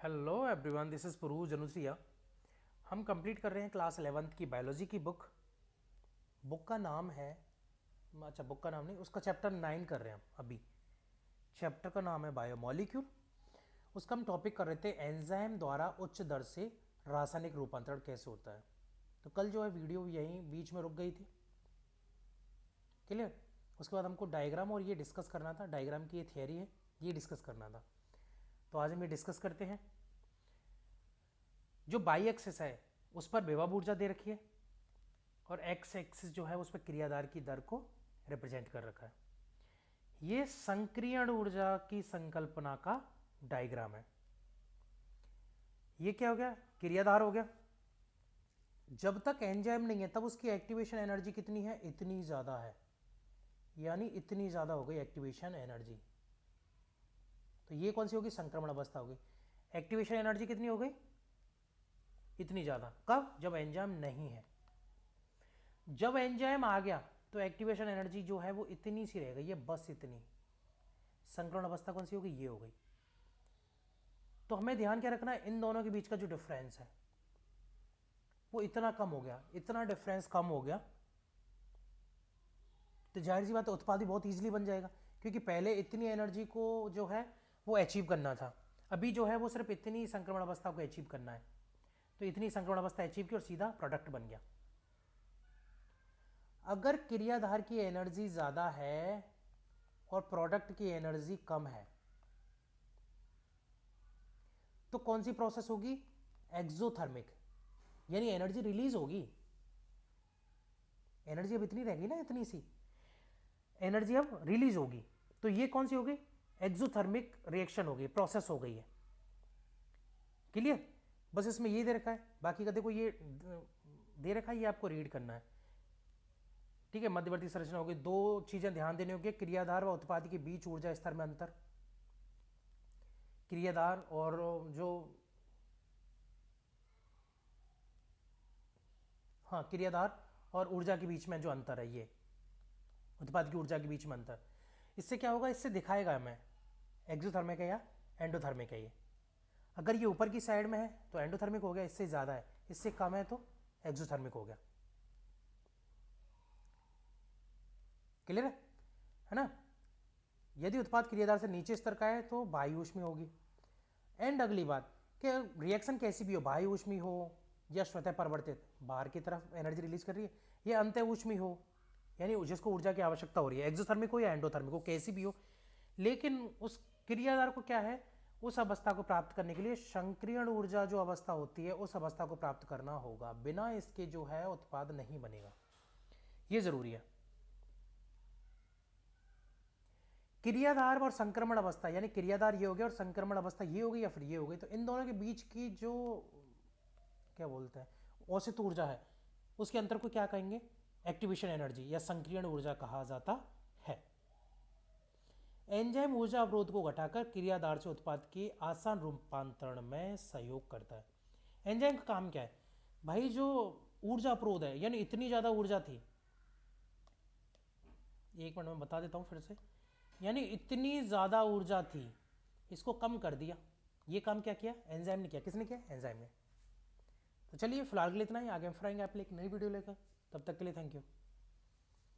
Hello everyone, this is पुरू जनुश्रिया। हम complete कर रहे हैं क्लास 11th की बायोलॉजी की बुक। बुक का नाम है, अच्छा बुक का नाम नहीं, उसका चैप्टर 9 कर रहे हैं हम अभी। चैप्टर का नाम है बायोमोलिक्यूल। उसका हम टॉपिक कर रहे थे एंजाइम द्वारा उच्च दर से रासायनिक रूपांतरण कैसे होता है। तो कल जो है वीडियो यहीं बीच में रुक गई थी, क्लियर। उसके बाद हमको डायग्राम और ये डिस्कस करना था, डायग्राम की ये थियरी है, ये डिस्कस करना था। तो आज हम ये डिस्कस करते हैं। जो बाई एक्सिस है उस पर विभव ऊर्जा दे रखी है और एक्स एक्सिस जो है उस पर क्रियाधार की दर को रिप्रेजेंट कर रखा है। ये संक्रियण ऊर्जा की संकल्पना का डायग्राम है। ये क्या हो गया? क्रियाधार हो गया। जब तक एंजाइम नहीं है तब उसकी एक्टिवेशन एनर्जी कितनी है? इतनी ज्यादा है, यानी इतनी ज्यादा हो गई एक्टिवेशन एनर्जी। तो ये कौन सी होगी? संक्रमण अवस्था होगी। एक्टिवेशन एनर्जी कितनी हो गई? इतनी ज्यादा। कब? जब एंजाइम नहीं है। जब एंजाइम आ गया तो एक्टिवेशन एनर्जी जो है वो इतनी सी रह गई है, बस इतनी। संक्रमण अवस्था कौन सी हो गई? ये हो गई। तो हमें ध्यान क्या रखना है? इन दोनों के बीच का जो डिफरेंस है वो इतना कम हो गया, इतना डिफरेंस कम हो गया तो जाहिर सी बात है उत्पाद भी बहुत ईजिली बन जाएगा, क्योंकि पहले इतनी एनर्जी को जो है वो अचीव करना था, अभी जो है वो सिर्फ इतनी संक्रमण अवस्था को अचीव करना है। तो इतनी संक्रमण अवस्था अचीव की और सीधा प्रोडक्ट बन गया। अगर क्रियाधार की एनर्जी ज्यादा है और प्रोडक्ट की एनर्जी कम है तो कौन सी प्रोसेस होगी? एक्सोथर्मिक, यानी एनर्जी रिलीज होगी। एनर्जी अब इतनी रहेगी ना, इतनी सी एनर्जी अब रिलीज होगी। तो ये कौन सी होगी? एक्सोथर्मिक रिएक्शन होगी, प्रोसेस हो गई है। क्लियर? बस इसमें ये दे रखा है, बाकी का देखो ये दे रखा है, ये आपको रीड करना है। ठीक है, मध्यवर्ती संरचना होगी। दो चीजें ध्यान देने होगी, क्रियाधार व उत्पाद के बीच ऊर्जा स्तर में अंतर। क्रियाधार और जो हाँ, क्रियाधार और ऊर्जा के बीच में जो अंतर है, ये उत्पाद की ऊर्जा के बीच में अंतर। इससे क्या होगा? इससे दिखाएगा हमें एक्सोथर्मिक है या एंडोथर्मिक है ये। अगर ये ऊपर की साइड में है तो एंडोथर्मिक हो गया, इससे ज्यादा है, इससे कम है तो एक्सोथर्मिक हो गया। क्लियर है ना? यदि उत्पाद क्रियाधार से नीचे स्तर का है तो बाह्य ऊष्मीय होगी। एंड अगली बात कि रिएक्शन कैसी भी हो, बाह्य ऊष्मीय हो या स्वतः परिवर्तित, बाहर की तरफ एनर्जी रिलीज कर रही है, या अंत ऊष्मीय हो, यानी जिसको ऊर्जा की आवश्यकता हो रही है, एक्सोथर्मिक हो या एंडोथर्मिक हो, कैसी भी हो, लेकिन उस क्रियाधार को क्या है, उस अवस्था को प्राप्त करने के लिए संक्रियण ऊर्जा जो अवस्था होती है उस अवस्था को प्राप्त करना होगा। बिना इसके जो है उत्पाद नहीं बनेगा, ये जरूरी है। क्रियाधार और संक्रमण अवस्था, यानी क्रियाधार ये हो गया और संक्रमण अवस्था ये हो गई या फिर ये हो गई, तो इन दोनों के बीच की जो क्या बोलते हैं औसत ऊर्जा है उसके अंतर को क्या कहेंगे? एक्टिवेशन एनर्जी या संक्रियण ऊर्जा कहा जाता है। एंजाइम ऊर्जा अवरोध को घटाकर क्रियाधार से उत्पाद के आसान रूपांतरण में सहयोग करता है। एंजाइम का काम क्या है भाई? जो ऊर्जा अवरोध है, यानी इतनी ज्यादा ऊर्जा थी, एक मिनट में बता देता हूं फिर से, यानी इतनी ज्यादा ऊर्जा थी, इसको कम कर दिया। ये काम क्या किया? एंजाइम ने किया। किसने किया? एंजाइम ने। तो चलिए फिलहाल के लिए इतना ही, आगे हम फिर आएंगे आप एक नई वीडियो लेकर। तब तक के लिए थैंक यू।